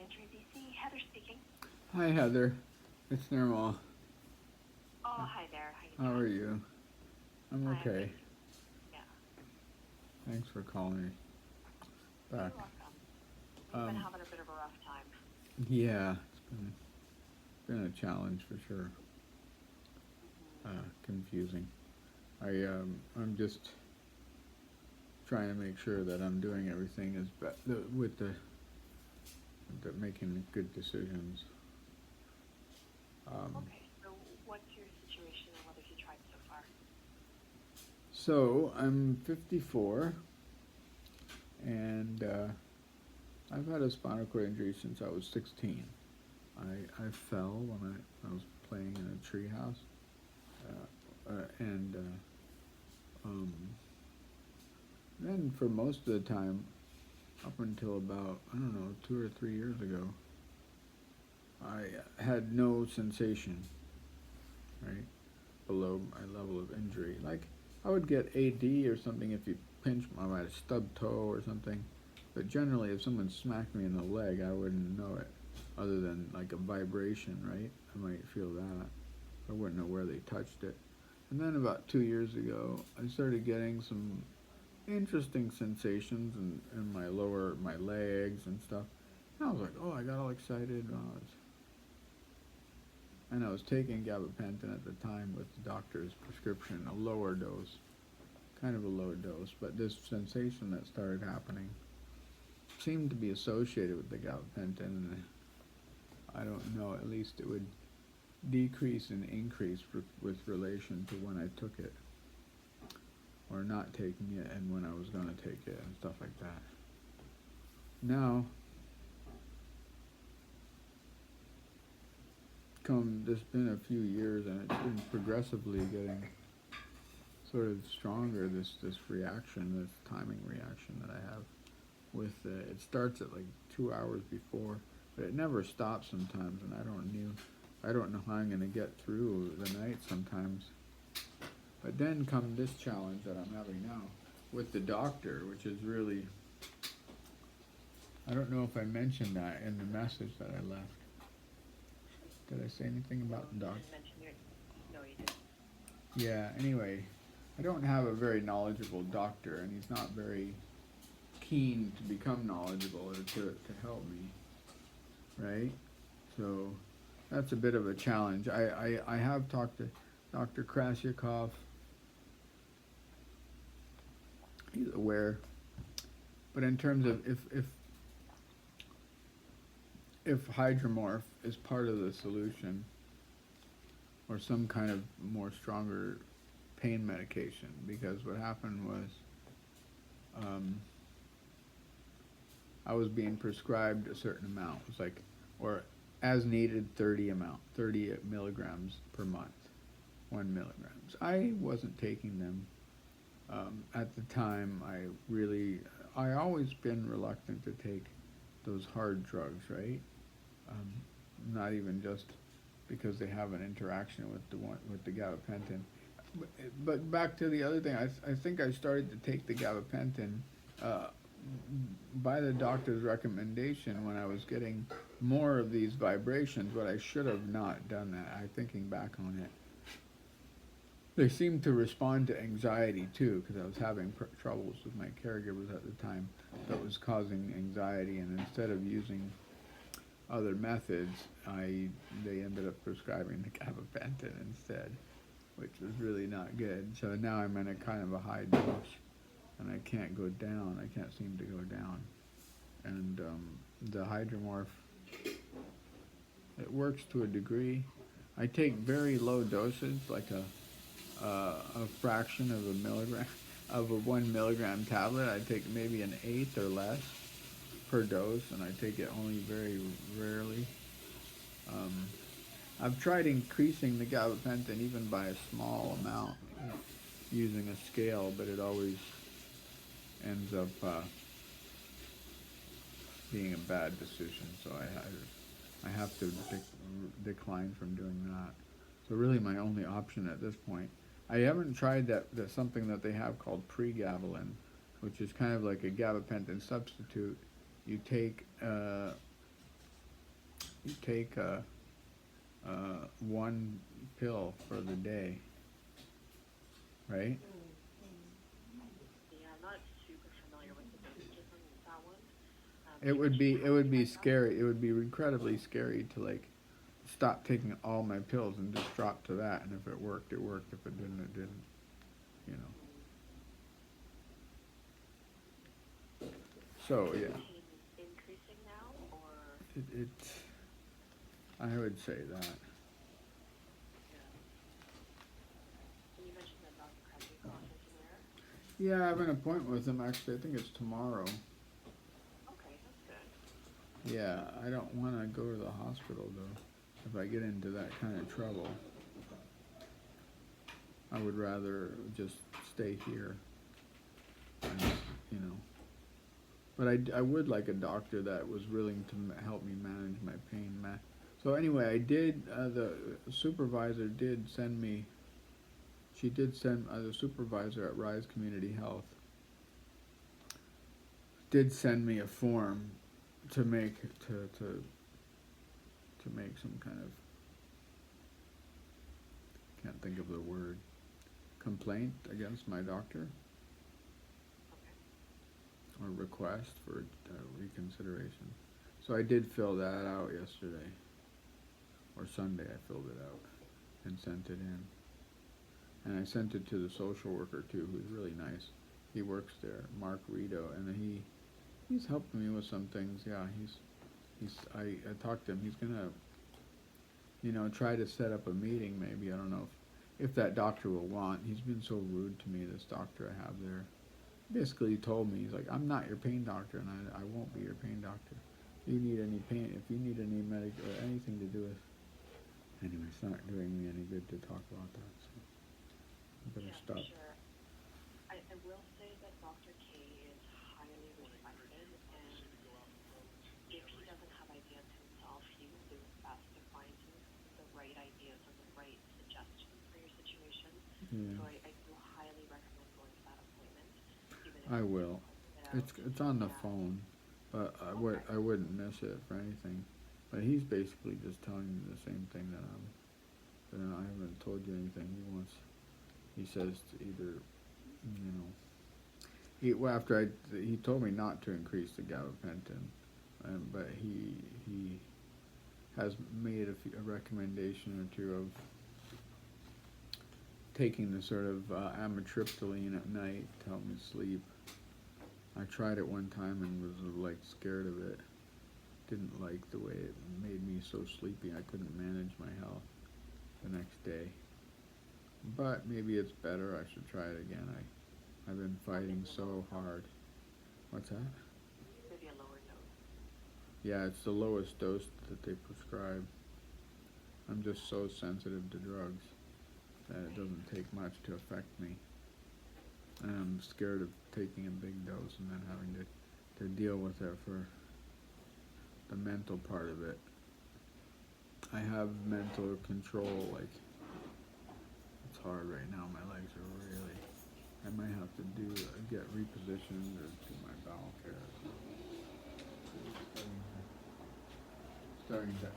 DC. Heather speaking. Hi Heather, it's Nirmal. Oh, hi there. How you How are doing? you? I'm Hi, I'm good. okay. Yeah. Thanks for calling me back. You're welcome. You've been Um, having a bit of a rough time. yeah, it's been a challenge for sure. Confusing. I'm just trying to make sure that I'm doing everything with the making good decisions. Um, Okay, so what's your situation and what have you tried so far? so I'm 54, and I've had a spinal cord injury since I was 16. I fell when I was playing in a treehouse, and um, then for most of the time, up until about I don't know 2 or 3 years ago, I had no sensation right below my level of injury. Like I would get AD or something if you pinch my stub toe or something, but generally if someone smacked me in the leg, I wouldn't know it, other than like a vibration. Right, I might feel that. I wouldn't know where they touched it. And then about 2 years ago, I started getting some interesting sensations in my legs and stuff. And I was like, oh, I got all excited. And I was taking gabapentin at the time with the doctor's prescription, a lower dose, kind of a low dose. But this sensation that started happening seemed to be associated with the gabapentin. And I don't know, at least it would decrease and increase with relation to when I took it or not taking it and when I was going to take it and stuff like that. Now, there's been a few years and it's been progressively getting sort of stronger, this reaction, this timing reaction that I have with it starts at like 2 hours before, but it never stops sometimes, and I don't know how I'm going to get through the night sometimes. But then come this challenge that I'm having now with the doctor, which is really, I don't know if I mentioned that in the message that I left. Did I say anything No, about the you doctor? didn't mention your. No, you didn't. Yeah, anyway, I don't have a very knowledgeable doctor, and he's not very keen to become knowledgeable or to help me, right? So that's a bit of a challenge. I have talked to Dr. Krasyakov. He's aware. But in terms of if hydromorph is part of the solution or some kind of more stronger pain medication, because what happened was um, I was being prescribed a certain amount. It was like, or as needed 30 milligrams per month, 1 milligrams. I wasn't taking them at the time. I always been reluctant to take those hard drugs, right? Um, Not even just because they have an interaction with the gabapentin. But back to the other thing, I think I started to take the gabapentin uh, by the doctor's recommendation when I was getting more of these vibrations, but I should have not done that. I thinking back on it, they seemed to respond to anxiety too, because I was having troubles with my caregivers at the time that was causing anxiety, and instead of using other methods, they ended up prescribing the gabapentin instead, which was really not good. So now I'm in a kind of a high dose, and I can't go down. I can't seem to go down. And the hydromorph, it works to a degree. I take very low doses, like a fraction of a milligram of a 1 milligram tablet. I take maybe an eighth or less per dose, and I take it only very rarely. Um, I've tried increasing the gabapentin even by a small amount using a scale, but it always ends up being a bad decision. So I have to decline from doing that. So really, my only option at this point. I haven't tried that something that they have called pregabalin, which is kind of like a gabapentin substitute. You take you take one pill for the day, right? Yeah, I'm not super familiar with the dosages on that one. It You would mentioned be you it have to would do be that stuff? scary. It would be incredibly scary to like stop taking all my pills and just drop to that. And if it worked, it worked. If it didn't, it didn't. You know. So Is yeah, the pain increasing now, or it I would say that. yeah? And you mentioned that Dr. Cressy's office where? Yeah, I have an appointment with him. Actually, I think it's tomorrow. Okay, that's good. Yeah, I don't want to go to the hospital though. If I get into that kind of trouble, I would rather just stay here. And, you know. But I would like a doctor that was willing to help me manage my pain. So anyway, I did. The supervisor did send me. She did send the supervisor at Rise Community Health did send me a form to make to make some kind of, can't think of the word, complaint against my doctor Okay. or request for reconsideration. So I did fill that out yesterday or Sunday. I filled it out and sent it in. And I sent it to the social worker too, who's really nice. He works there, Mark Rito, and he's helping me with some things. Yeah, I talked to him. He's gonna, try to set up a meeting. Maybe, I don't know if that doctor will want. He's been so rude to me. This doctor I have there. Basically, he told me, he's like, I'm not your pain doctor, and I won't be your pain doctor. If you need any pain, if you need any medic or anything to do with, anyway, it's not doing me any good to talk about that. So I better Yeah, for stop. sure. I will say that Dr. K is highly respected, and if he doesn't have ideas himself, he will do his best to find you the right ideas and the right suggestions for your situation. Yeah. So I do highly recommend going to that appointment, even if I it's will. just to get out. It's on the Yeah. phone, but Okay. I wouldn't miss it for anything. But he's basically just telling me the same thing that I haven't told you anything. He says to either, he told me not to increase the gabapentin, but he has made a recommendation or two of taking the sort of amitriptyline at night to help me sleep. I tried it one time and was like scared of it. Didn't like the way it made me so sleepy. I couldn't manage my health the next day. But maybe it's better. I should try it again. I've been fighting so hard. What's that? Maybe a lower dose. Yeah, it's the lowest dose that they prescribe. I'm just so sensitive to drugs that it doesn't take much to affect me. And I'm scared of taking a big dose and then having to deal with it for the mental part of it. I have mental control, like, it's hard right now. My legs are really, I might have to get repositioned or do my bowel care. Starting to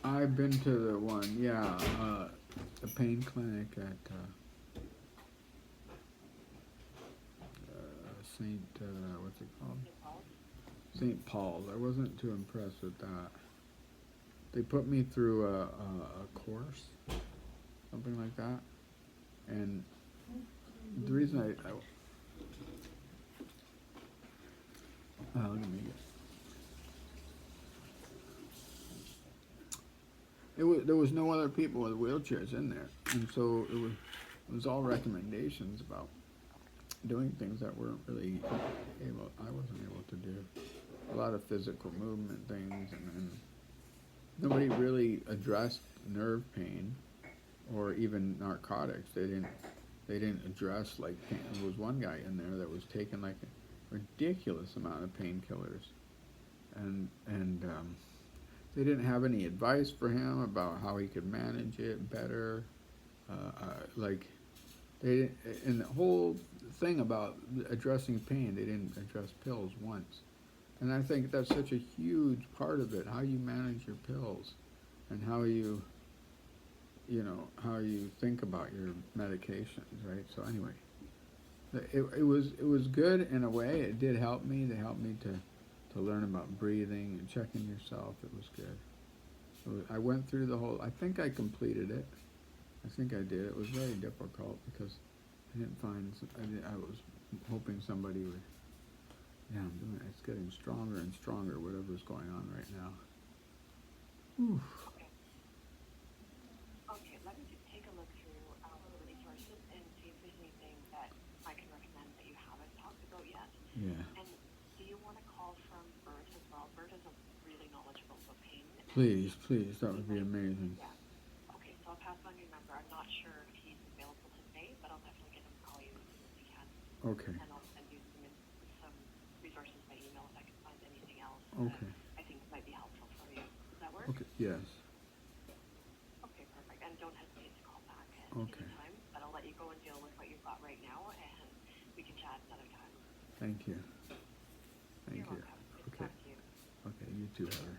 I've been to the one, yeah, the pain clinic at St. What's it called? St. Paul's? St. Paul's. I wasn't too impressed with that. They put me through a course, something like that, and the reason let me get. There was no other people with wheelchairs in there, and so it was all recommendations about doing things that weren't really I wasn't able to do. A lot of physical movement things, and nobody really addressed nerve pain or even narcotics. They didn't address, like, pain. There was one guy in there that was taking like a ridiculous amount of painkillers, and they didn't have any advice for him about how he could manage it better. Like, They and the whole thing about addressing pain, they didn't address pills once, and I think that's such a huge part of it. How you manage your pills, and how how you think about your medications, right? So anyway, it was good in a way. It did help me. They helped me to learn about breathing and checking yourself. It was good. I went through the whole. I think I completed it. I think I did. It was very difficult because I didn't find. I was hoping somebody would. Yeah, I'm doing it. It's getting stronger and stronger. Whatever's going on right now. Whew. Okay. Okay, let me just take a look through our resources and see if there's anything that I can recommend that you haven't talked about yet. Yeah. And do you want to call from Bert as well? Bert is really knowledgeable about pain. Please, please, that would be amazing. Yeah. Okay, so I'll pass on your number. I'm not sure if he's available today, but I'll definitely get him to call you as soon as he can. Okay. And I'll send you some resources by email if I can find anything else Okay. that I think might be helpful for you. Does that work? Okay. Yes. Okay, perfect. And don't hesitate to call back at Okay. any time, but I'll let you go and deal with what you've got right now, and we can chat another time. Thank you. Thank You're you. welcome. Good to Okay. talk to you. Okay. You too, Heather.